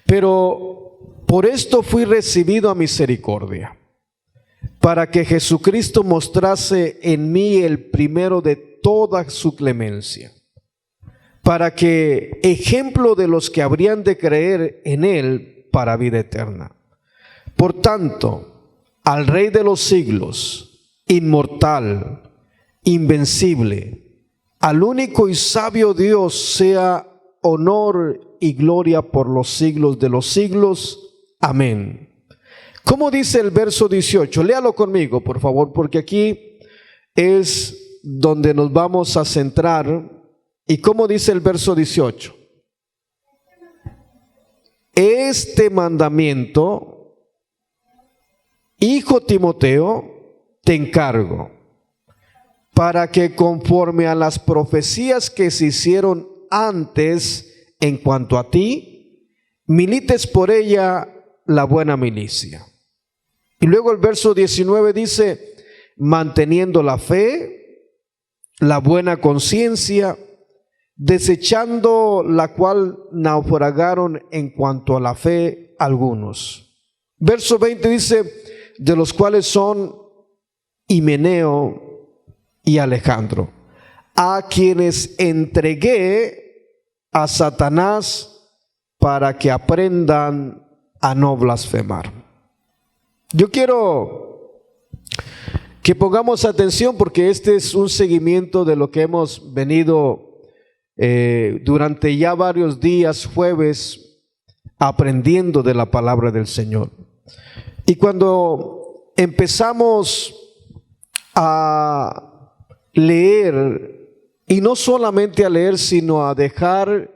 Pero por esto fui recibido a misericordia, para que Jesucristo mostrase en mí el primero de toda su clemencia, para que ejemplo de los que habrían de creer en él para vida eterna. Por tanto, al Rey de los siglos, inmortal, invencible, al único y sabio Dios, sea honor y gloria por los siglos de los siglos. Amén. ¿Cómo dice el verso 18? Léalo conmigo, por favor, porque aquí es donde nos vamos a centrar. ¿Y cómo dice el verso 18? Este mandamiento, hijo Timoteo, te encargo, para que conforme a las profecías que se hicieron antes en cuanto a ti, milites por ella la buena milicia. Y luego el verso 19 dice, manteniendo la fe, la buena conciencia, desechando la cual naufragaron en cuanto a la fe algunos. Verso 20 dice, de los cuales son Himeneo y Alejandro, a quienes entregué a Satanás para que aprendan a no blasfemar. Yo quiero que pongamos atención porque este es un seguimiento de lo que hemos venido durante ya varios días, jueves, aprendiendo de la palabra del Señor. Y cuando empezamos a leer, y no solamente a leer, sino a dejar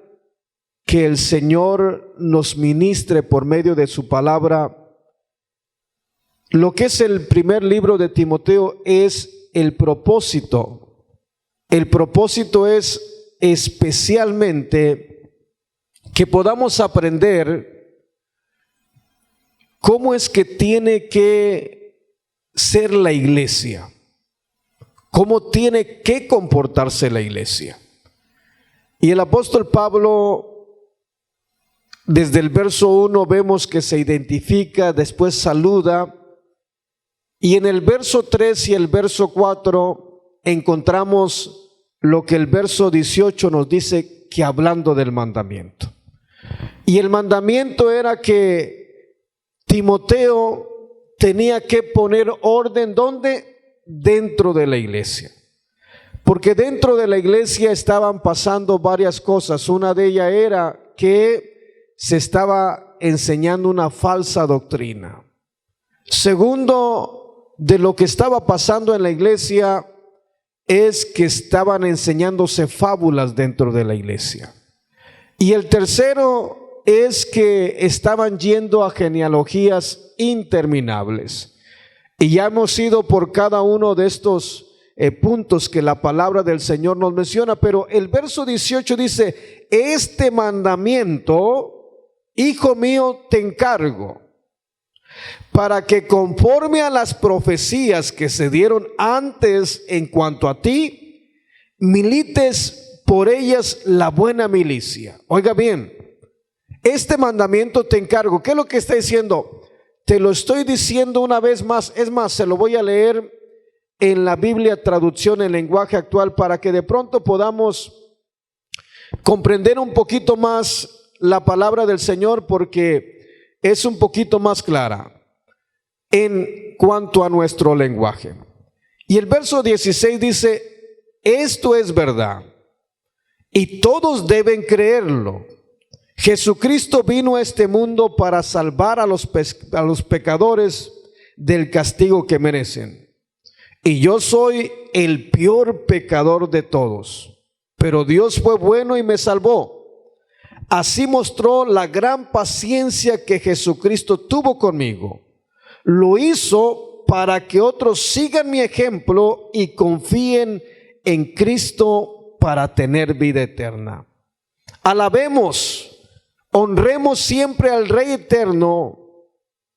que el Señor nos ministre por medio de su palabra, lo que es el primer libro de Timoteo es el propósito. El propósito es especialmente que podamos aprender cómo es que tiene que ser la iglesia, cómo tiene que comportarse la iglesia. Y el apóstol Pablo, desde el verso 1 vemos que se identifica, después saluda, y en el verso 3 y el verso 4 encontramos lo que el verso 18 nos dice, que hablando del mandamiento. Y el mandamiento era que Timoteo tenía que poner orden, ¿dónde? Dentro de la iglesia. Porque dentro de la iglesia estaban pasando varias cosas. Una de ellas era que se estaba enseñando una falsa doctrina. Segundo, de lo que estaba pasando en la iglesia es que estaban enseñándose fábulas dentro de la iglesia. Y el tercero es que estaban yendo a genealogías interminables. Y ya hemos ido por cada uno de estos puntos que la palabra del Señor nos menciona, pero el verso 18 dice, este mandamiento, hijo mío, te encargo, para que conforme a las profecías que se dieron antes en cuanto a ti, milites por ellas la buena milicia. Oiga bien, este mandamiento te encargo. ¿Qué es lo que está diciendo? Te lo estoy diciendo una vez más. Es más, se lo voy a leer en la Biblia traducción en lenguaje actual para que de pronto podamos comprender un poquito más la palabra del Señor, porque es un poquito más clara en cuanto a nuestro lenguaje. Y el verso 16 dice, esto es verdad y todos deben creerlo. Jesucristo vino a este mundo para salvar a los pecadores del castigo que merecen. Y yo soy el peor pecador de todos, pero Dios fue bueno y me salvó. Así mostró la gran paciencia que Jesucristo tuvo conmigo. Lo hizo para que otros sigan mi ejemplo y confíen en Cristo para tener vida eterna. Alabemos, honremos siempre al Rey eterno,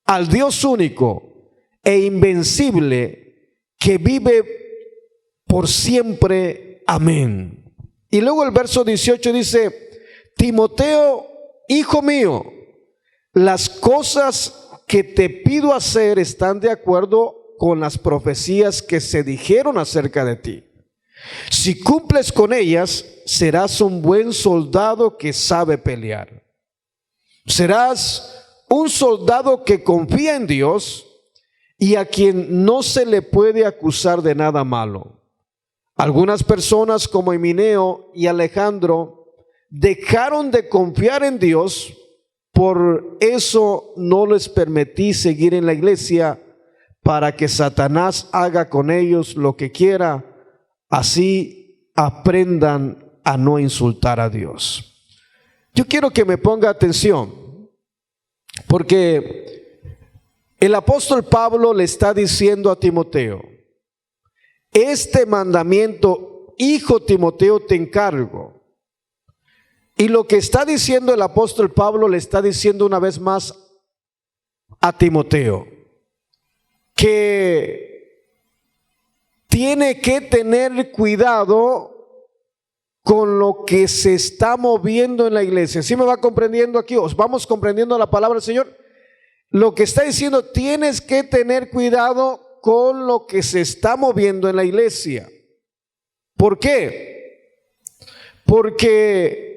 al Dios único e invencible, que vive por siempre. Amén. Y luego el verso 18 dice, Timoteo, hijo mío, las cosas que te pido hacer están de acuerdo con las profecías que se dijeron acerca de ti. Si cumples con ellas, serás un buen soldado que sabe pelear. Serás un soldado que confía en Dios y a quien no se le puede acusar de nada malo. Algunas personas como Himeneo y Alejandro dejaron de confiar en Dios, por eso no les permití seguir en la iglesia para que Satanás haga con ellos lo que quiera, así aprendan a no insultar a Dios. Yo quiero que me ponga atención, porque el apóstol Pablo le está diciendo a Timoteo: este mandamiento, hijo Timoteo, te encargo. Y lo que está diciendo el apóstol Pablo le está diciendo una vez más a Timoteo, que tiene que tener cuidado con lo que se está moviendo en la iglesia. ¿Sí me va comprendiendo aquí? ¿Os vamos comprendiendo la palabra del Señor? Lo que está diciendo, tienes que tener cuidado con lo que se está moviendo en la iglesia. ¿Por qué? Porque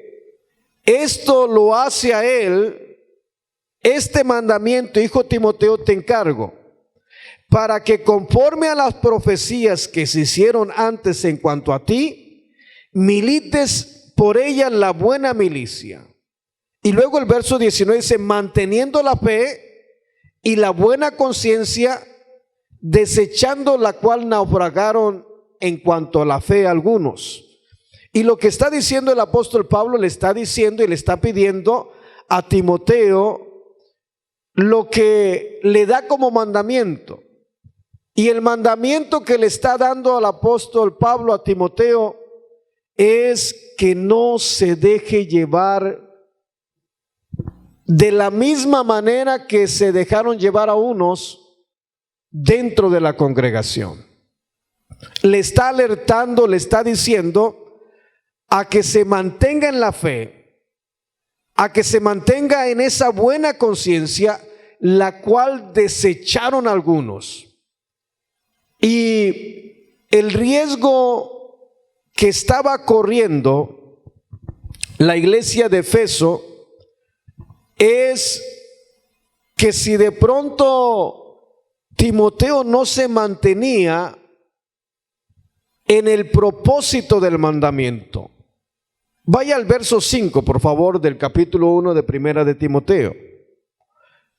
esto lo hace a él, este mandamiento, hijo Timoteo, te encargo, para que conforme a las profecías que se hicieron antes en cuanto a ti, milites por ella la buena milicia. Y luego el verso 19 dice: manteniendo la fe y la buena conciencia, desechando la cual naufragaron en cuanto a la fe algunos. Y lo que está diciendo el apóstol Pablo, le está diciendo y le está pidiendo a Timoteo lo que le da como mandamiento. Y el mandamiento que le está dando al apóstol Pablo a Timoteo es que no se deje llevar de la misma manera que se dejaron llevar a unos dentro de la congregación. Le está alertando, le está diciendo a que se mantenga en la fe, a que se mantenga en esa buena conciencia, la cual desecharon algunos. Y el riesgo que estaba corriendo la iglesia de Efeso es que si de pronto Timoteo no se mantenía en el propósito del mandamiento. Vaya al verso 5, por favor, del capítulo 1 de Primera de Timoteo.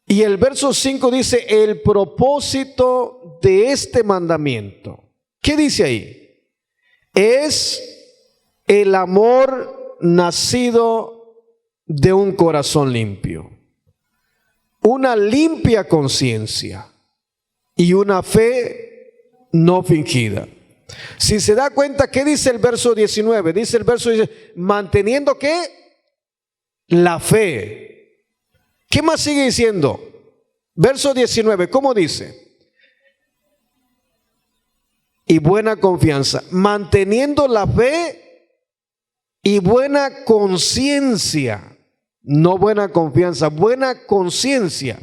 Y el verso 5 dice: el propósito de este mandamiento. ¿Qué dice ahí? Es el amor nacido de un corazón limpio, una limpia conciencia y una fe no fingida. Si se da cuenta, ¿qué dice el verso 19? Dice el verso, manteniendo ¿qué? La fe. ¿Qué más sigue diciendo? Verso 19, ¿cómo dice? Y buena confianza, manteniendo la fe y buena conciencia, no buena confianza, buena conciencia.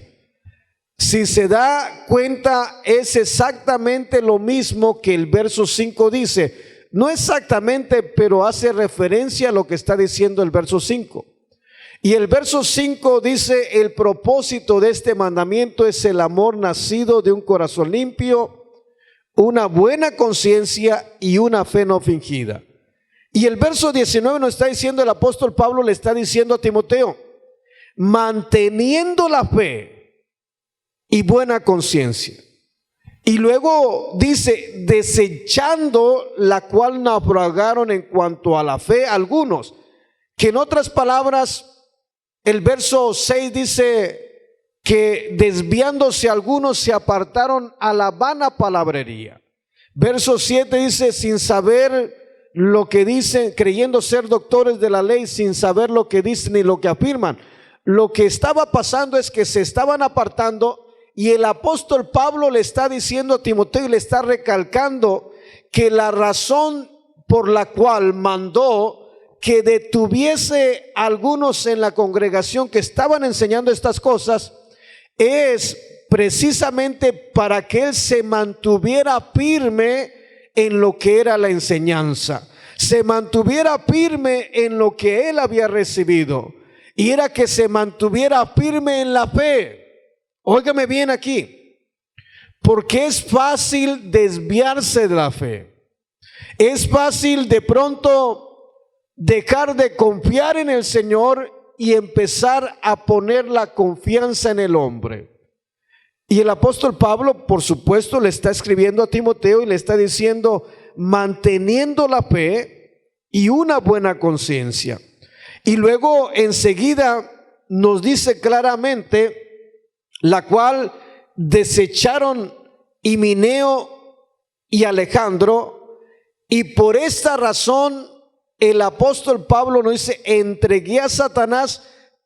Si se da cuenta, es exactamente lo mismo que el verso 5 dice. No exactamente, pero hace referencia a lo que está diciendo el verso 5. Y el verso 5 dice: el propósito de este mandamiento es el amor nacido de un corazón limpio, una buena conciencia y una fe no fingida. Y el verso 19 nos está diciendo, el apóstol Pablo le está diciendo a Timoteo: manteniendo la fe y buena conciencia. Y luego dice: desechando la cual naufragaron en cuanto a la fe algunos. Que en otras palabras, el verso 6 dice que desviándose algunos se apartaron a la vana palabrería. Verso 7 dice: sin saber lo que dicen, creyendo ser doctores de la ley, sin saber lo que dicen y lo que afirman. Lo que estaba pasando es que se estaban apartando. Y el apóstol Pablo le está diciendo a Timoteo y le está recalcando que la razón por la cual mandó que detuviese a algunos en la congregación que estaban enseñando estas cosas es precisamente para que él se mantuviera firme en lo que era la enseñanza, se mantuviera firme en lo que él había recibido, y era que se mantuviera firme en la fe. Óigame bien aquí, porque es fácil desviarse de la fe, es fácil de pronto dejar de confiar en el Señor y empezar a poner la confianza en el hombre. Y el apóstol Pablo, por supuesto, le está escribiendo a Timoteo y le está diciendo, manteniendo la fe y una buena conciencia. Y luego enseguida nos dice claramente, la cual desecharon Himeneo y Alejandro, y por esta razón el apóstol Pablo nos dice, entregué a Satanás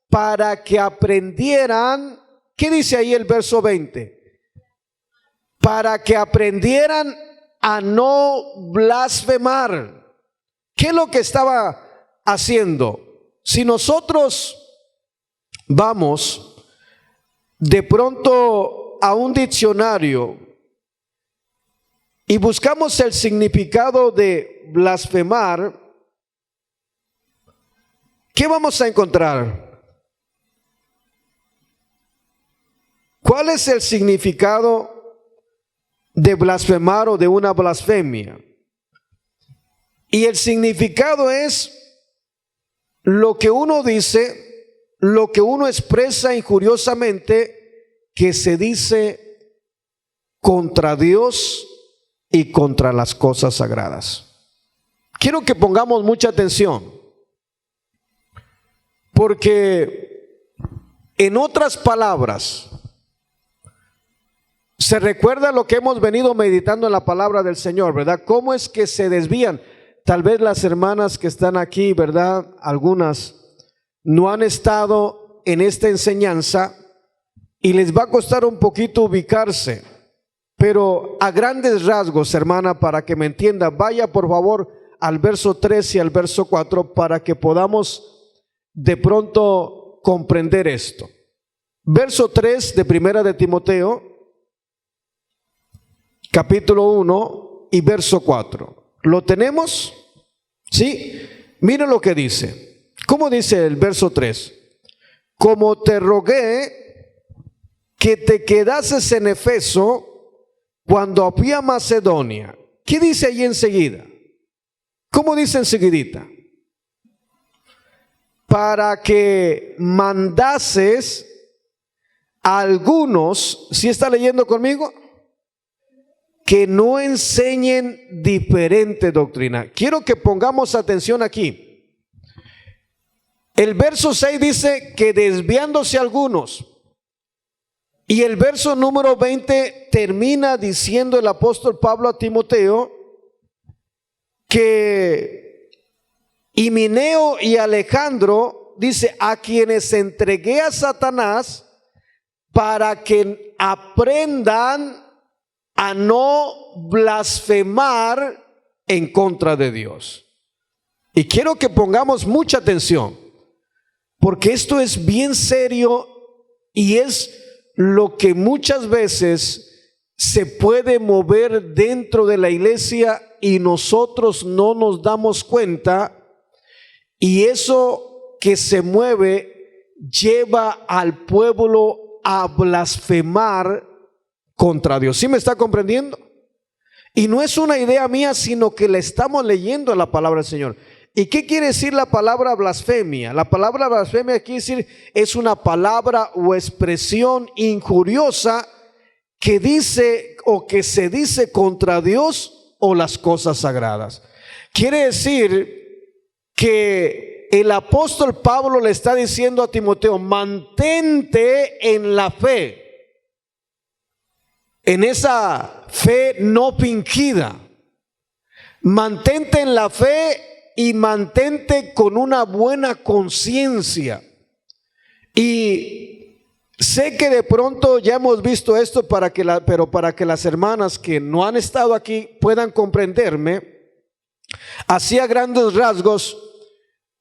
para que aprendieran. ¿Qué dice ahí el verso 20? Para que aprendieran a no blasfemar. ¿Qué es lo que estaba haciendo? Si nosotros vamos de pronto a un diccionario y buscamos el significado de blasfemar, ¿qué vamos a encontrar? ¿Cuál es el significado de blasfemar o de una blasfemia? Y el significado es lo que uno dice, lo que uno expresa injuriosamente, que se dice contra Dios y contra las cosas sagradas. Quiero que pongamos mucha atención, porque en otras palabras, se recuerda lo que hemos venido meditando en la palabra del Señor, ¿verdad? ¿Cómo es que se desvían? Tal vez las hermanas que están aquí, ¿verdad? Algunas no han estado en esta enseñanza y les va a costar un poquito ubicarse, pero a grandes rasgos, hermana, para que me entienda, vaya por favor al verso 3 y al verso 4 para que podamos de pronto comprender esto. Verso 3 de Primera de Timoteo, capítulo 1 y verso 4. ¿Lo tenemos? ¿Sí? Miren lo que dice. ¿Cómo dice el verso 3? Como te rogué que te quedases en Efeso cuando fui a Macedonia. ¿Qué dice ahí enseguida? ¿Cómo dice enseguidita? Para que mandases a algunos, ¿sí está leyendo conmigo? Que no enseñen diferente doctrina. Quiero que pongamos atención aquí. El verso 6 dice que desviándose algunos. Y el verso número 20 termina diciendo el apóstol Pablo a Timoteo que Himeneo y Alejandro, dice, a quienes entregué a Satanás para que aprendan a no blasfemar en contra de Dios. Y quiero que pongamos mucha atención, porque esto es bien serio y es lo que muchas veces se puede mover dentro de la iglesia y nosotros no nos damos cuenta, y eso que se mueve lleva al pueblo a blasfemar contra Dios. ¿Sí me está comprendiendo? Y no es una idea mía, sino que le estamos leyendo la palabra del Señor. ¿Y qué quiere decir la palabra blasfemia? La palabra blasfemia quiere decir, es una palabra o expresión injuriosa que dice o que se dice contra Dios o las cosas sagradas. Quiere decir que el apóstol Pablo le está diciendo a Timoteo, mantente en la fe, en esa fe no fingida. Mantente en la fe y mantente con una buena conciencia. Y sé que de pronto ya hemos visto esto, pero para que las hermanas que no han estado aquí puedan comprenderme, así a grandes rasgos,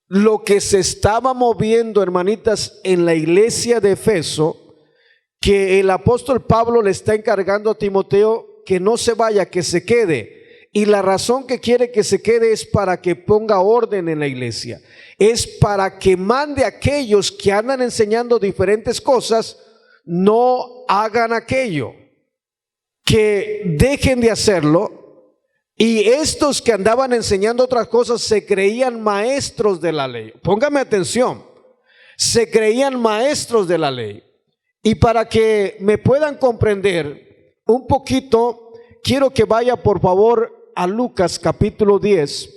lo que se estaba moviendo, hermanitas, en la iglesia de Efeso, que el apóstol Pablo le está encargando a Timoteo que no se vaya, que se quede. Y la razón que quiere que se quede es para que ponga orden en la iglesia. Es para que mande a aquellos que andan enseñando diferentes cosas, no hagan aquello, que dejen de hacerlo. Y estos que andaban enseñando otras cosas se creían maestros de la ley. Póngame atención, se creían maestros de la ley. Y para que me puedan comprender un poquito, quiero que vaya por favor a Lucas capítulo 10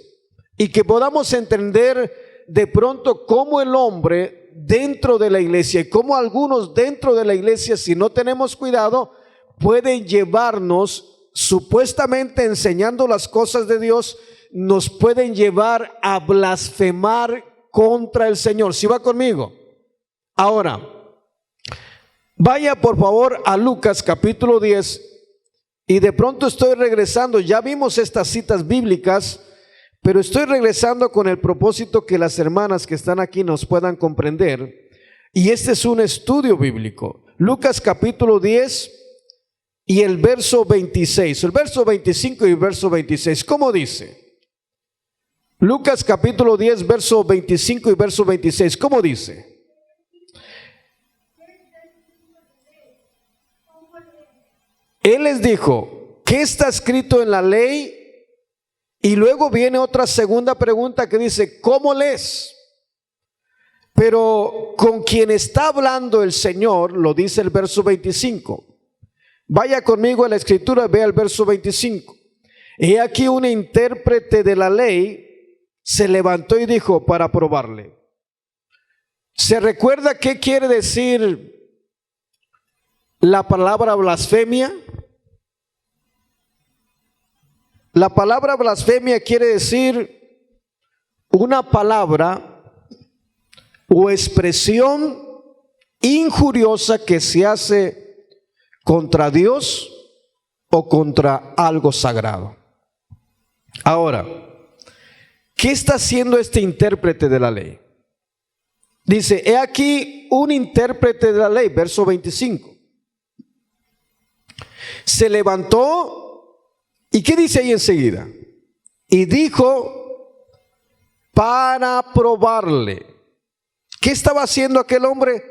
y que podamos entender de pronto cómo el hombre dentro de la iglesia y cómo algunos dentro de la iglesia, si no tenemos cuidado, pueden llevarnos, supuestamente enseñando las cosas de Dios, nos pueden llevar a blasfemar contra el Señor. ¿Sí va conmigo? Ahora, vaya por favor a Lucas capítulo 10 y de pronto estoy regresando, ya vimos estas citas bíblicas, pero estoy regresando con el propósito que las hermanas que están aquí nos puedan comprender. Y este es un estudio bíblico. Lucas capítulo 10 y el verso 26, el verso 25 y el verso 26, ¿cómo dice? Lucas capítulo 10, verso 25 y verso 26, ¿cómo dice? Él les dijo, ¿qué está escrito en la ley? Y luego viene otra segunda pregunta que dice, ¿cómo lees? Pero con quien está hablando el Señor, lo dice el verso 25. Vaya conmigo a la escritura, vea el verso 25. He aquí un intérprete de la ley se levantó y dijo para probarle. ¿Se recuerda qué quiere decir la palabra blasfemia? La palabra blasfemia quiere decir una palabra o expresión injuriosa que se hace contra Dios o contra algo sagrado. Ahora, ¿qué está haciendo este intérprete de la ley? Dice, he aquí un intérprete de la ley, verso 25. Se levantó, ¿y qué dice ahí enseguida? Y dijo para probarle. ¿Qué estaba haciendo aquel hombre?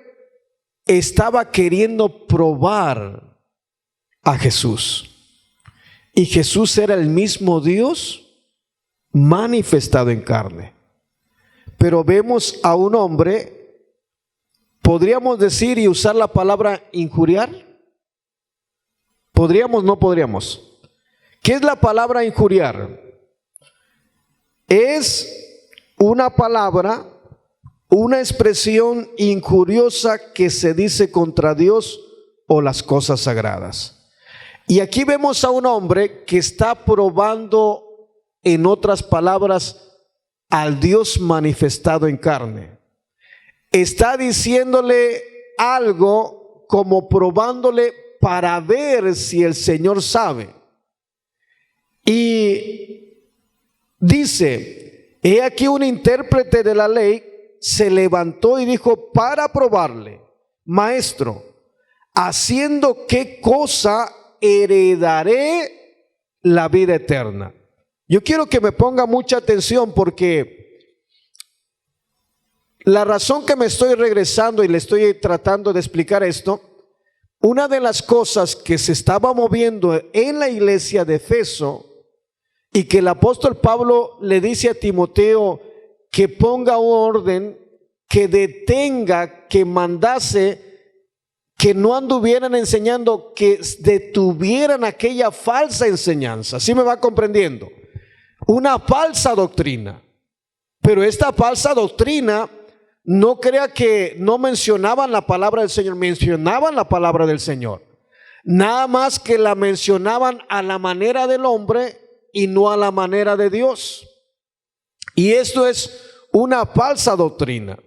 Estaba queriendo probar a Jesús. Y Jesús era el mismo Dios manifestado en carne. Pero vemos a un hombre, podríamos decir y usar la palabra injuriar. ¿Podríamos? No podríamos. ¿Qué es la palabra injuriar? Es una palabra, una expresión injuriosa que se dice contra Dios o las cosas sagradas. Y aquí vemos a un hombre que está probando, en otras palabras, al Dios manifestado en carne. Está diciéndole algo como probándole para ver si el Señor sabe. Y dice, he aquí un intérprete de la ley se levantó y dijo para probarle, maestro, ¿haciendo qué cosa heredaré la vida eterna? Yo quiero que me ponga mucha atención porque la razón que me estoy regresando y le estoy tratando de explicar esto, una de las cosas que se estaba moviendo en la iglesia de Efeso y que el apóstol Pablo le dice a Timoteo que ponga orden, que detenga, que mandase, que no anduvieran enseñando, que detuvieran aquella falsa enseñanza. ¿Sí me va comprendiendo? Una falsa doctrina. Pero esta falsa doctrina, no crea que no mencionaban la palabra del Señor, mencionaban la palabra del Señor. Nada más que la mencionaban a la manera del hombre y no a la manera de Dios. Y esto es una falsa doctrina.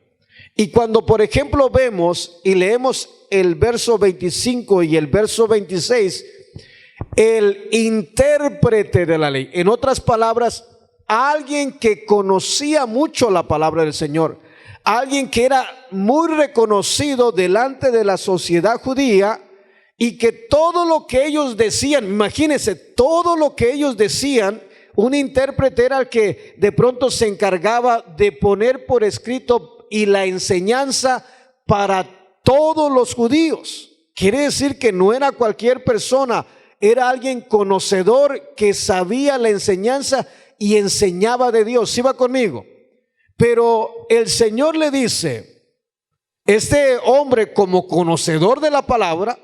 Y cuando, por ejemplo, vemos y leemos el verso 25 y el verso 26, el intérprete de la ley, en otras palabras, alguien que conocía mucho la palabra del Señor, alguien que era muy reconocido delante de la sociedad judía, y que todo lo que ellos decían, imagínense, todo lo que ellos decían, un intérprete era el que de pronto se encargaba de poner por escrito y la enseñanza para todos los judíos. Quiere decir que no era cualquier persona, era alguien conocedor que sabía la enseñanza y enseñaba de Dios. ¿Sí va conmigo? Pero el Señor le dice, este hombre, como conocedor de la palabra,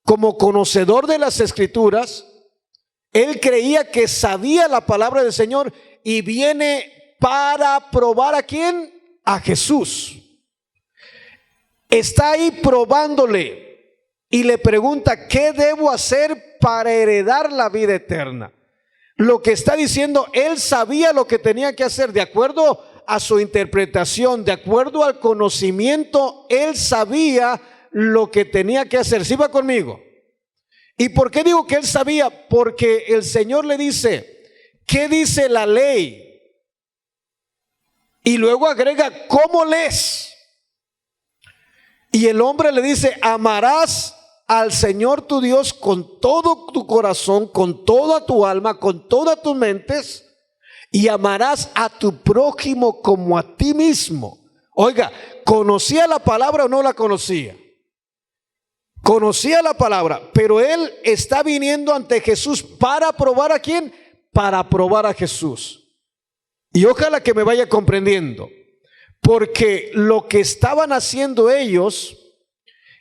como conocedor de las escrituras, él creía que sabía la palabra del Señor y viene para probar ¿a quién? A Jesús. Está ahí probándole y le pregunta, ¿qué debo hacer para heredar la vida eterna? Lo que está diciendo, él sabía lo que tenía que hacer de acuerdo a su interpretación, de acuerdo al conocimiento, él sabía lo que tenía que hacer. ¿Sí va conmigo? ¿Y por qué digo que él sabía? Porque el Señor le dice, ¿qué dice la ley? Y luego agrega, ¿cómo lees? Y el hombre le dice, amarás al Señor tu Dios con todo tu corazón, con toda tu alma, con todas tus mentes, y amarás a tu prójimo como a ti mismo. Oiga, ¿conocía la palabra o no la conocía? Conocía la palabra, pero él está viniendo ante Jesús para probar ¿a quién? Para probar a Jesús. Y ojalá que me vaya comprendiendo, porque lo que estaban haciendo ellos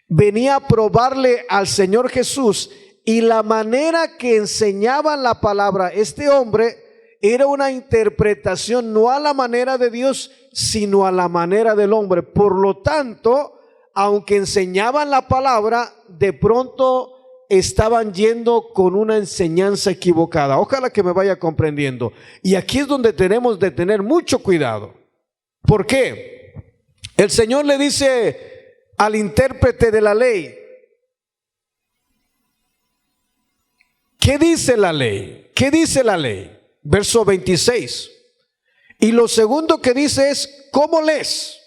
venía a probarle al Señor Jesús, y la manera que enseñaban la palabra este hombre era una interpretación no a la manera de Dios, sino a la manera del hombre. Por lo tanto, aunque enseñaban la palabra, de pronto estaban yendo con una enseñanza equivocada. Ojalá que me vaya comprendiendo. Y aquí es donde tenemos de tener mucho cuidado. ¿Por qué? El Señor le dice al intérprete de la ley, ¿qué dice la ley? ¿Qué dice la ley? Verso 26. Y lo segundo que dice es, ¿cómo lees?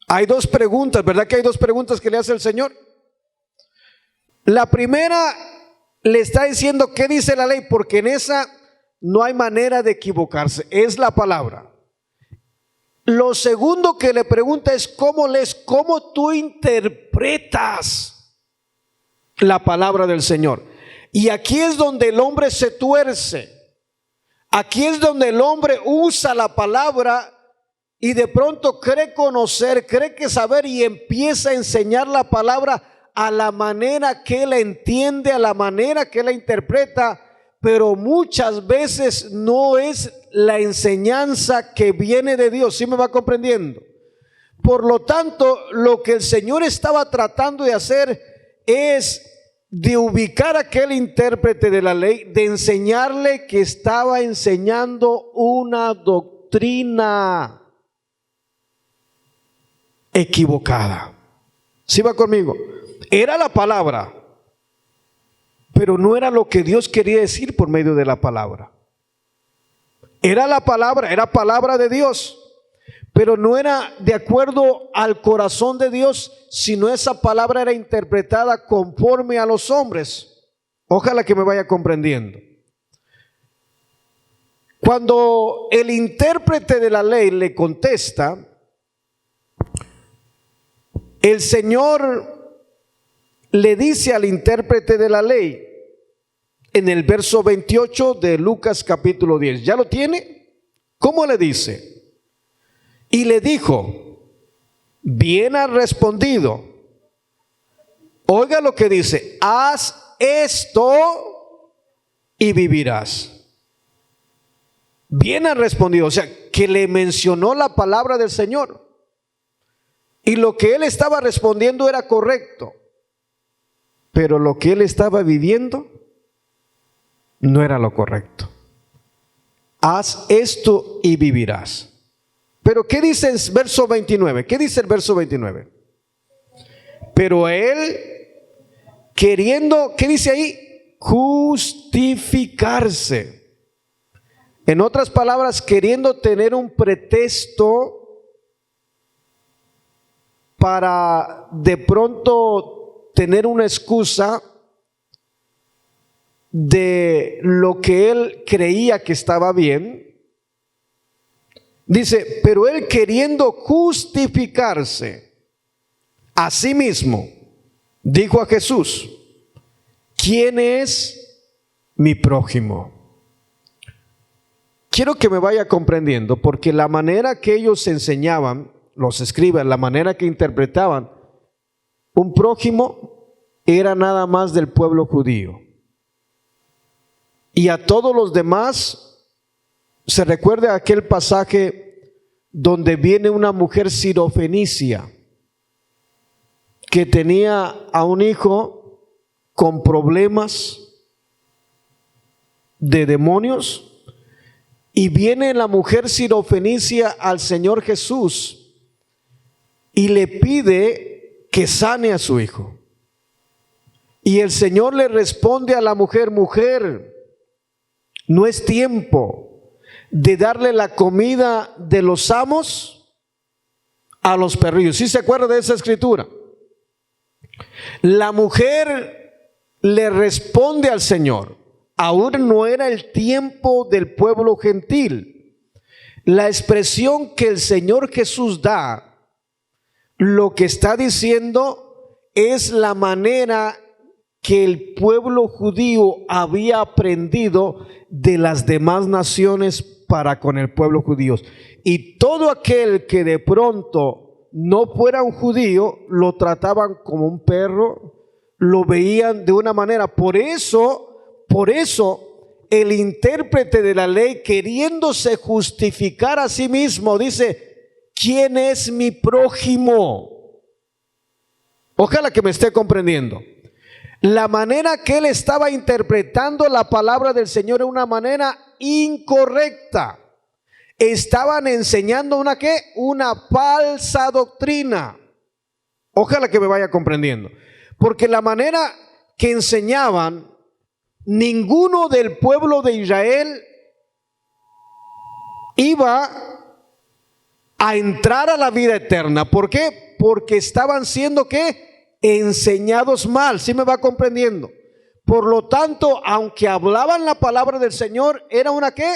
Hay dos preguntas, ¿verdad que hay dos preguntas que le hace el Señor? La primera le está diciendo, ¿qué dice la ley? Porque en esa no hay manera de equivocarse, es la palabra. Lo segundo que le pregunta es, ¿cómo lees? ¿Cómo tú interpretas la palabra del Señor? Y aquí es donde el hombre se tuerce. Aquí es donde el hombre usa la palabra y de pronto cree conocer, cree que saber, y empieza a enseñar la palabra a la manera que él entiende, a la manera que él la interpreta, pero muchas veces no es la enseñanza que viene de Dios. ¿Sí me va comprendiendo? Por lo tanto, lo que el Señor estaba tratando de hacer es de ubicar a aquel intérprete de la ley, de enseñarle que estaba enseñando una doctrina equivocada. ¿Sí va conmigo? Era la palabra, pero no era lo que Dios quería decir por medio de la palabra. Era la palabra, era palabra de Dios, pero no era de acuerdo al corazón de Dios, sino esa palabra era interpretada conforme a los hombres. Ojalá que me vaya comprendiendo. Cuando el intérprete de la ley le contesta, el Señor le dice al intérprete de la ley en el verso 28 de Lucas capítulo 10. ¿Ya lo tiene? ¿Cómo le dice? Y le dijo, bien has respondido. Oiga lo que dice, haz esto y vivirás. Bien has respondido, o sea, que le mencionó la palabra del Señor. Y lo que él estaba respondiendo era correcto, pero lo que él estaba viviendo no era lo correcto. Haz esto y vivirás. Pero ¿qué dice el verso 29? ¿Qué dice el verso 29? Pero él, queriendo, ¿qué dice ahí? Justificarse. En otras palabras, queriendo tener un pretexto para de pronto tener una excusa de lo que él creía que estaba bien. Dice, pero él queriendo justificarse a sí mismo, dijo a Jesús, ¿quién es mi prójimo? Quiero que me vaya comprendiendo, porque la manera que ellos enseñaban, los escribas, la manera que interpretaban, un prójimo era nada más del pueblo judío. Y a todos los demás, se recuerda aquel pasaje donde viene una mujer sirofenicia que tenía a un hijo con problemas de demonios, y viene la mujer sirofenicia al Señor Jesús y le pide que sane a su hijo. Y el Señor le responde a la mujer, mujer, no es tiempo de darle la comida de los amos a los perrillos. ¿Sí se acuerda de esa escritura? La mujer le responde al Señor, aún no era el tiempo del pueblo gentil. La expresión que el Señor Jesús da, lo que está diciendo es la manera que el pueblo judío había aprendido de las demás naciones para con el pueblo judío. Y todo aquel que de pronto no fuera un judío, lo trataban como un perro, lo veían de una manera. Por eso el intérprete de la ley, queriéndose justificar a sí mismo, dice, ¿quién es mi prójimo? Ojalá que me esté comprendiendo. La manera que él estaba interpretando la palabra del Señor era una manera incorrecta. Estaban enseñando una ¿qué? Una falsa doctrina. Ojalá que me vaya comprendiendo. Porque la manera que enseñaban, ninguno del pueblo de Israel iba a entrar a la vida eterna. ¿Por qué? Porque estaban siendo ¿qué? Enseñados mal. ¿Sí me va comprendiendo? Por lo tanto, aunque hablaban la palabra del Señor, era una ¿qué?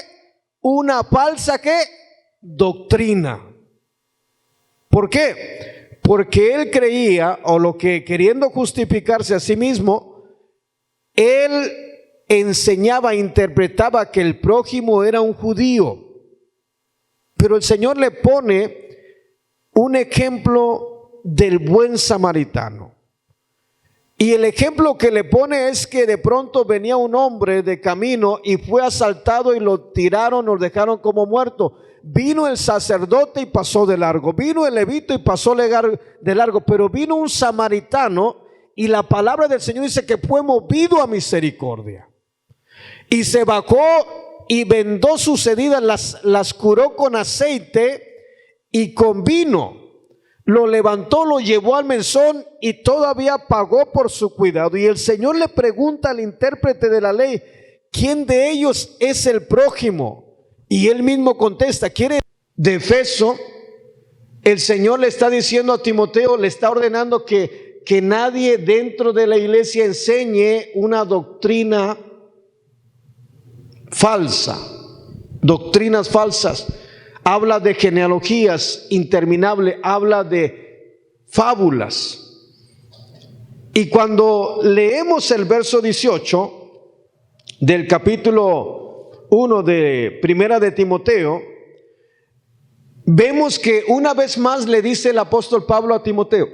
Una falsa ¿qué? Doctrina. ¿Por qué? Porque él creía, o lo que queriendo justificarse a sí mismo, él enseñaba, interpretaba que el prójimo era un judío. Pero el Señor le pone un ejemplo del buen samaritano. Y el ejemplo que le pone es que de pronto venía un hombre de camino y fue asaltado y lo tiraron, lo dejaron como muerto. Vino el sacerdote y pasó de largo. Vino el levita y pasó de largo. Pero vino un samaritano y la palabra del Señor dice que fue movido a misericordia. Y se bajó y vendó sus heridas, las curó con aceite y con vino. Lo levantó, lo llevó al mesón y todavía pagó por su cuidado. Y el Señor le pregunta al intérprete de la ley, ¿quién de ellos es el prójimo? Y él mismo contesta, de Efeso, el Señor le está diciendo a Timoteo, le está ordenando que nadie dentro de la iglesia enseñe una doctrina falsa, doctrinas falsas. Habla de genealogías interminables, habla de fábulas. Y cuando leemos el verso 18 del capítulo 1 de Primera de Timoteo, vemos que una vez más le dice el apóstol Pablo a Timoteo,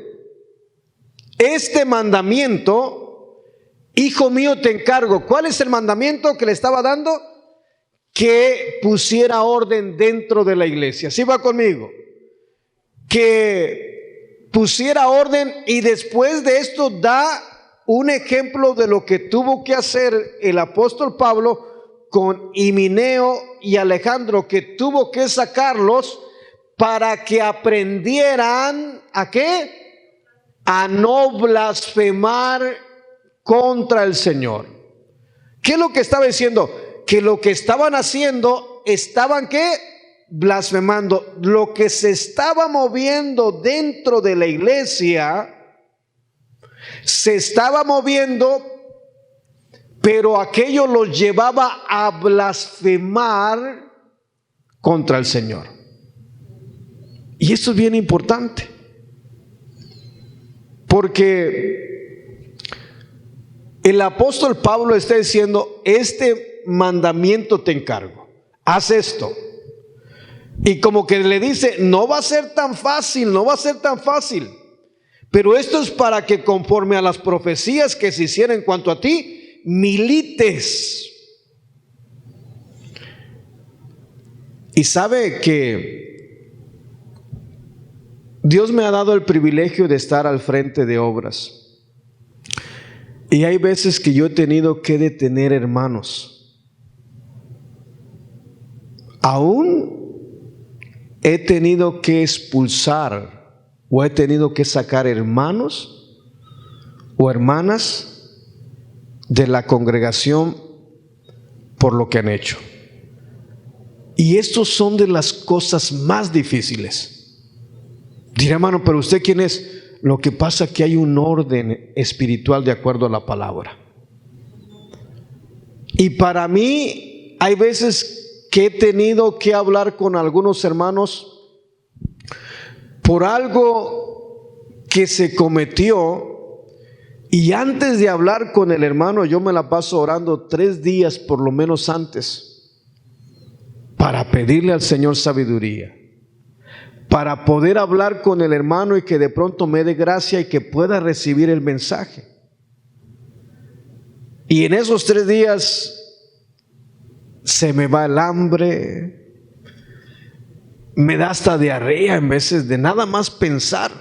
este mandamiento, hijo mío, te encargo. ¿Cuál es el mandamiento que le estaba dando? Que pusiera orden dentro de la iglesia. ¿Sí va conmigo? Que pusiera orden, y después de esto da un ejemplo de lo que tuvo que hacer el apóstol Pablo con Himeneo y Alejandro, que tuvo que sacarlos para que aprendieran ¿a qué? A no blasfemar contra el Señor. ¿Qué es lo que estaba diciendo? Que lo que estaban haciendo estaban ¿qué? Blasfemando. Lo que se estaba moviendo dentro de la iglesia, se estaba moviendo, pero aquello los llevaba a blasfemar contra el Señor. Y esto es bien importante, porque el apóstol Pablo está diciendo: este mandamiento te encargo, haz esto. Y como que le dice: no va a ser tan fácil, no va a ser tan fácil, pero esto es para que conforme a las profecías que se hicieron en cuanto a ti, milites. Y sabe que Dios me ha dado el privilegio de estar al frente de obras. Y hay veces que yo he tenido que detener hermanos. Aún he tenido que expulsar o he tenido que sacar hermanos o hermanas de la congregación por lo que han hecho. Y estos son de las cosas más difíciles. Dirá: hermano, pero usted ¿quién es? Lo que pasa es que hay un orden espiritual de acuerdo a la palabra. Y para mí hay veces que he tenido que hablar con algunos hermanos por algo que se cometió, y antes de hablar con el hermano yo me la paso orando 3 días por lo menos antes, para pedirle al Señor sabiduría, para poder hablar con el hermano y que de pronto me dé gracia y que pueda recibir el mensaje. Y en esos 3 días se me va el hambre, me da hasta diarrea en veces de nada más pensar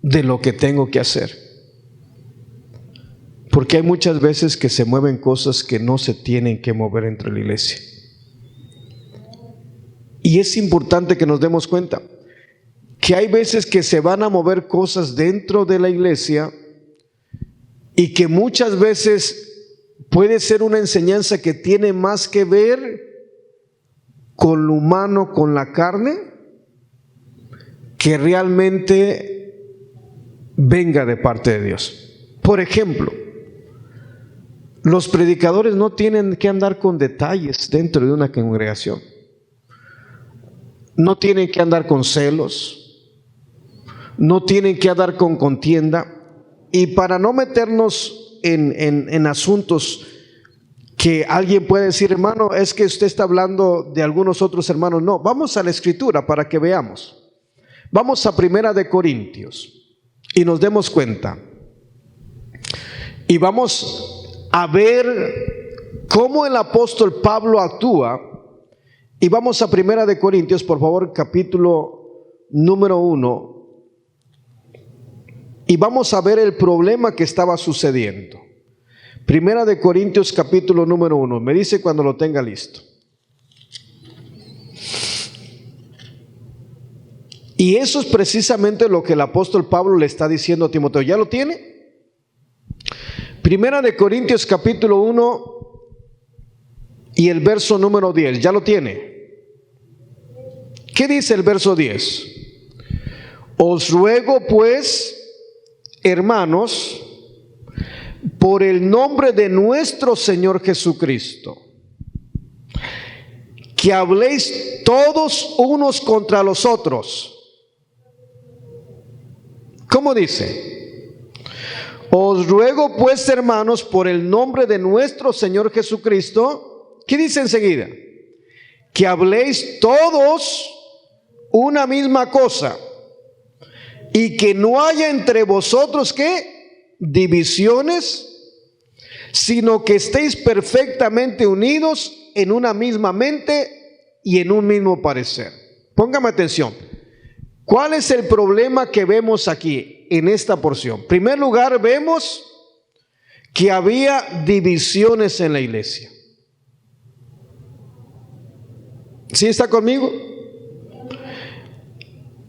de lo que tengo que hacer. Porque hay muchas veces que se mueven cosas que no se tienen que mover entre la iglesia. Y es importante que nos demos cuenta que hay veces que se van a mover cosas dentro de la iglesia y que muchas veces puede ser una enseñanza que tiene más que ver con lo humano, con la carne, que realmente venga de parte de Dios. Por ejemplo, los predicadores no tienen que andar con detalles dentro de una congregación. No tienen que andar con celos, no tienen que andar con contienda. Y para no meternos en asuntos que alguien puede decir: hermano, es que usted está hablando de algunos otros hermanos. No, vamos a la escritura para que veamos. Vamos a 1 de Corintios y nos demos cuenta. Y vamos a ver cómo el apóstol Pablo actúa. Y vamos a 1 de Corintios, por favor, capítulo número 1. Y vamos a ver el problema que estaba sucediendo. 1 de Corintios, capítulo número 1. Me dice cuando lo tenga listo. Y eso es precisamente lo que el apóstol Pablo le está diciendo a Timoteo. ¿Ya lo tiene? 1 de Corintios, capítulo 1 y el verso número 10. ¿Ya lo tiene? ¿Qué dice el verso 10? Os ruego pues, hermanos, por el nombre de nuestro Señor Jesucristo, que habléis todos unos contra los otros. ¿Cómo dice? Os ruego pues, hermanos, por el nombre de nuestro Señor Jesucristo. ¿Qué dice enseguida? Que habléis todos una misma cosa, y que no haya entre vosotros ¿qué? Divisiones, sino que estéis perfectamente unidos en una misma mente y en un mismo parecer. Póngame atención. ¿Cuál es el problema que vemos aquí en esta porción? En primer lugar, vemos que había divisiones en la iglesia. ¿Sí está conmigo?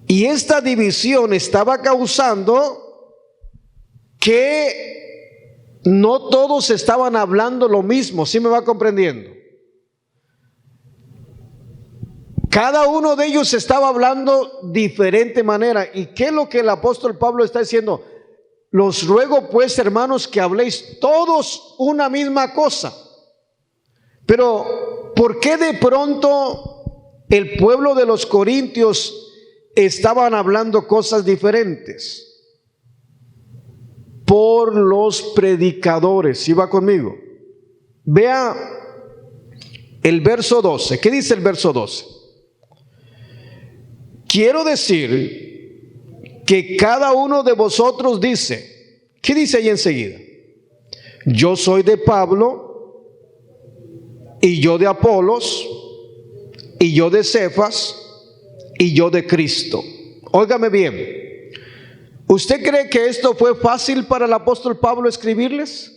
Y esta división estaba causando que no todos estaban hablando lo mismo. ¿Sí me va comprendiendo? Cada uno de ellos estaba hablando diferente manera. ¿Y qué es lo que el apóstol Pablo está diciendo? Los ruego pues, hermanos, que habléis todos una misma cosa. Pero, ¿por qué de pronto el pueblo de los corintios estaban hablando cosas diferentes? Por los predicadores. ¿Sí va conmigo? Vea el verso 12. ¿Qué dice el verso 12? Quiero decir que cada uno de vosotros dice, ¿qué dice ahí enseguida? Yo soy de Pablo, y yo de Apolos, y yo de Cefas, y yo de Cristo. Óigame bien, ¿usted cree que esto fue fácil para el apóstol Pablo escribirles?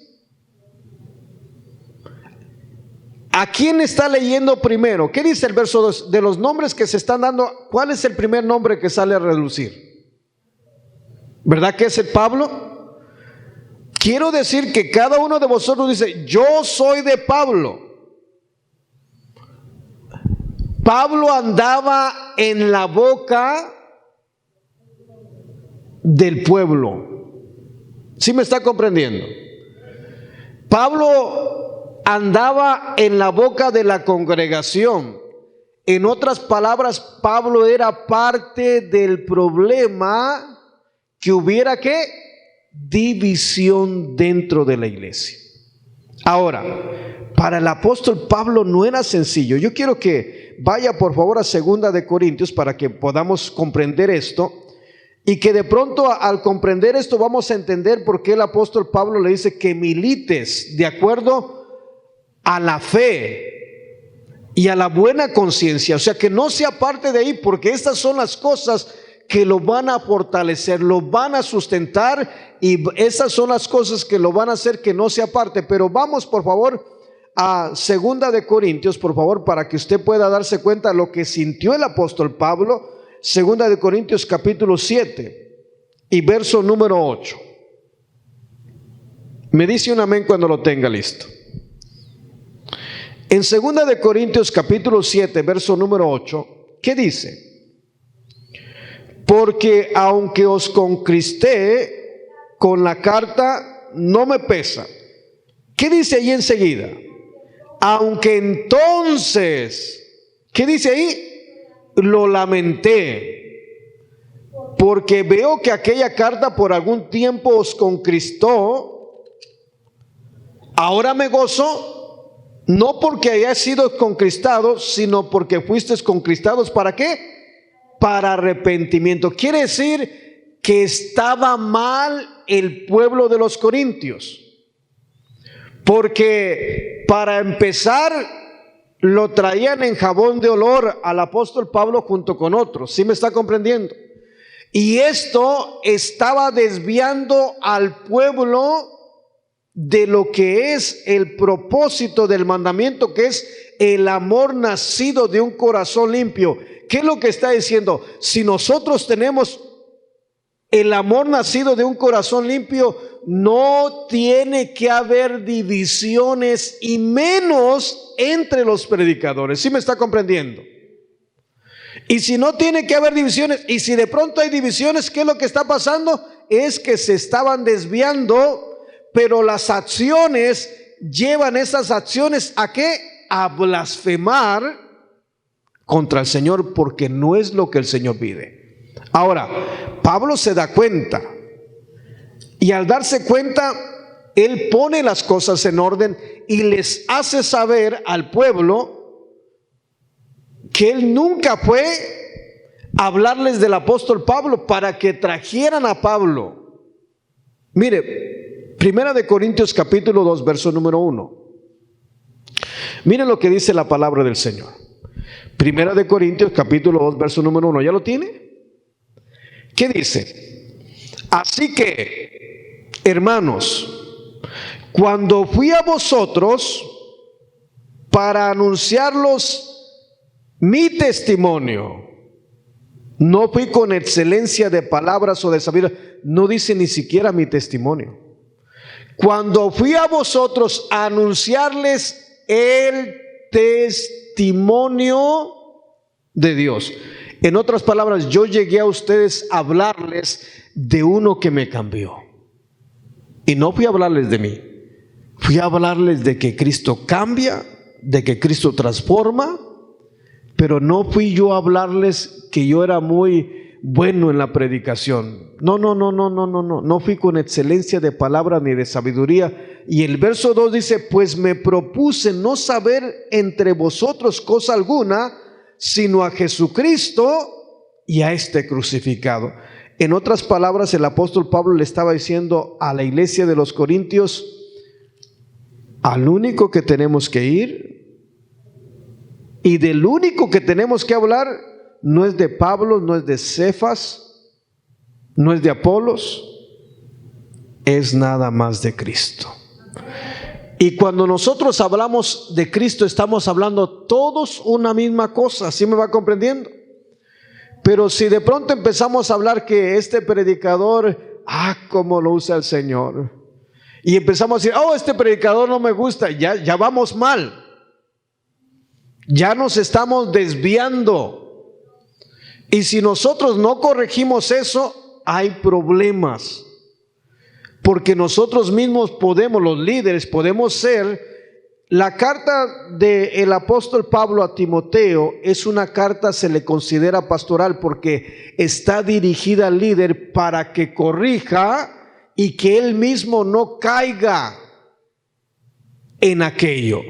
¿A quién está leyendo primero? ¿Qué dice el verso 2? De los nombres que se están dando, ¿cuál es el primer nombre que sale a relucir? ¿Verdad que es el Pablo? Quiero decir que cada uno de vosotros dice, yo soy de Pablo. Pablo andaba en la boca del pueblo. ¿Sí me está comprendiendo? Pablo andaba en la boca de la congregación. En otras palabras, Pablo era parte del problema que hubiera ¿qué? División dentro de la iglesia. Ahora, para el apóstol Pablo no era sencillo. Yo quiero que vaya por favor a 2 de Corintios para que podamos comprender esto, y que de pronto al comprender esto vamos a entender por qué el apóstol Pablo le dice que milites de acuerdo a la fe y a la buena conciencia. O sea, que no sea parte de ahí, porque estas son las cosas que lo van a fortalecer, lo van a sustentar, y esas son las cosas que lo van a hacer que no sea parte. Pero vamos por favor a 2 de Corintios, por favor, para que usted pueda darse cuenta de lo que sintió el apóstol Pablo. 2 de Corintios capítulo 7 y verso número 8. Me dice un amén cuando lo tenga listo. En 2 de Corintios capítulo 7 verso número 8, ¿qué dice? Porque aunque os concristé con la carta, no me pesa. ¿Qué dice ahí enseguida? Aunque entonces, ¿qué dice ahí? Lo lamenté, porque veo que aquella carta por algún tiempo os concristó. Ahora me gozo, no porque hayáis sido concristados, sino porque fuisteis concristados. ¿Para qué? Para arrepentimiento. Quiere decir que estaba mal el pueblo de los corintios, porque para empezar lo traían en jabón de olor al apóstol Pablo junto con otros. ¿Sí me está comprendiendo? Y esto estaba desviando al pueblo de lo que es el propósito del mandamiento, que es el amor nacido de un corazón limpio. ¿Qué es lo que está diciendo? Si nosotros tenemos el amor nacido de un corazón limpio, no tiene que haber divisiones, y menos entre los predicadores. ¿Sí me está comprendiendo? Y si no tiene que haber divisiones, y si de pronto hay divisiones, ¿qué es lo que está pasando? Es que se estaban desviando, pero las acciones llevan esas acciones ¿a qué? A blasfemar contra el Señor, porque no es lo que el Señor pide. Ahora, Pablo se da cuenta, y al darse cuenta, él pone las cosas en orden y les hace saber al pueblo que él nunca fue a hablarles del apóstol Pablo para que trajeran a Pablo. Mire, 1 de Corintios capítulo 2 verso número 1. Mire lo que dice la palabra del Señor. 1 de Corintios capítulo 2 verso número 1. ¿Ya lo tiene? ¿Qué dice? Así que, hermanos, cuando fui a vosotros para anunciarlos mi testimonio, no fui con excelencia de palabras o de sabiduría. No dice ni siquiera mi testimonio. Cuando fui a vosotros a anunciarles el testimonio de Dios. En otras palabras, yo llegué a ustedes a hablarles de uno que me cambió. Y no fui a hablarles de mí, fui a hablarles de que Cristo cambia, de que Cristo transforma, pero no fui yo a hablarles que yo era muy bueno en la predicación. No fui con excelencia de palabra ni de sabiduría. Y el verso 2 dice, pues me propuse no saber entre vosotros cosa alguna, sino a Jesucristo y a este crucificado. En otras palabras, el apóstol Pablo le estaba diciendo a la iglesia de los Corintios, al único que tenemos que ir y del único que tenemos que hablar, no es de Pablo, no es de Cefas, no es de Apolos, es nada más de Cristo. Y cuando nosotros hablamos de Cristo, estamos hablando todos una misma cosa, ¿sí me va comprendiendo? Pero si de pronto empezamos a hablar que este predicador, cómo lo usa el Señor, y empezamos a decir, este predicador no me gusta, ya vamos mal, ya nos estamos desviando. Y si nosotros no corregimos eso, hay problemas. Porque nosotros mismos podemos, los líderes, podemos ser. La carta del apóstol Pablo a Timoteo es una carta, se le considera pastoral, porque está dirigida al líder para que corrija y que él mismo no caiga en aquello,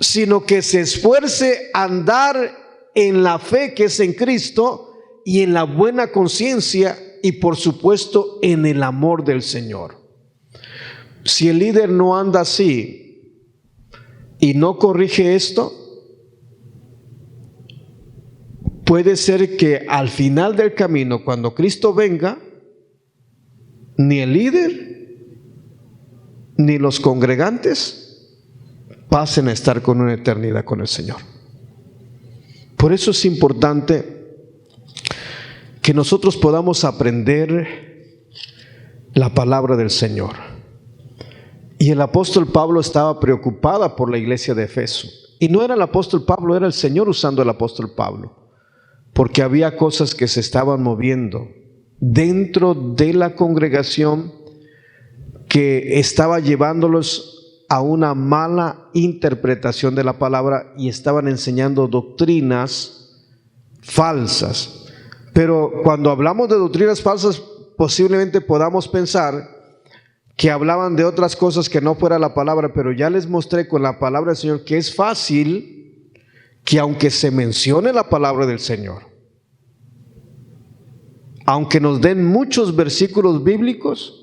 sino que se esfuerce a andar en la fe que es en Cristo y en la buena conciencia y por supuesto en el amor del Señor. Si el líder no anda así y no corrige esto, puede ser que al final del camino, cuando Cristo venga, ni el líder ni los congregantes pasen a estar con una eternidad con el Señor. Por eso es importante que nosotros podamos aprender la palabra del Señor. Y el apóstol Pablo estaba preocupada por la iglesia de Efeso. Y no era el apóstol Pablo, era el Señor usando al apóstol Pablo. Porque había cosas que se estaban moviendo dentro de la congregación que estaba llevándolos a una mala interpretación de la palabra y estaban enseñando doctrinas falsas. Pero cuando hablamos de doctrinas falsas, posiblemente podamos pensar que hablaban de otras cosas que no fuera la palabra, pero ya les mostré con la palabra del Señor que es fácil que aunque se mencione la palabra del Señor, aunque nos den muchos versículos bíblicos,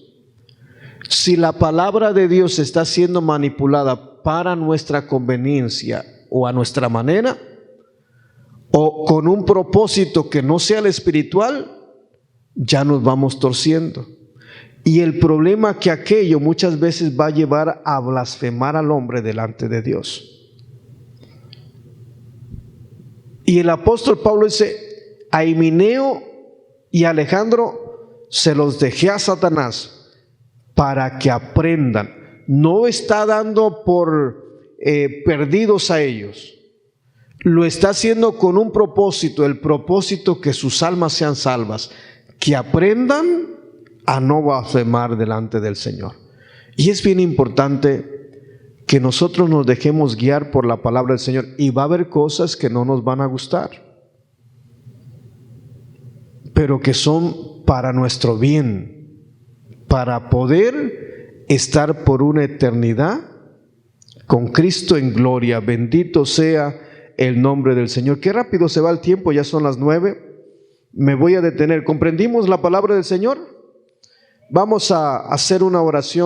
si la palabra de Dios está siendo manipulada para nuestra conveniencia o a nuestra manera, o con un propósito que no sea el espiritual, ya nos vamos torciendo. Y el problema es que aquello muchas veces va a llevar a blasfemar al hombre delante de Dios. Y el apóstol Pablo dice, a Himeneo y Alejandro se los dejé a Satanás para que aprendan. No está dando por perdidos a ellos. Lo está haciendo con un propósito, el propósito que sus almas sean salvas, que aprendan a no blasfemar delante del Señor. Y es bien importante que nosotros nos dejemos guiar por la palabra del Señor, y va a haber cosas que no nos van a gustar, pero que son para nuestro bien, para poder estar por una eternidad con Cristo en gloria. Bendito sea el nombre del Señor. Qué rápido se va el tiempo, ya son las 9. Me voy a detener. ¿Comprendimos la palabra del Señor? Vamos a hacer una oración.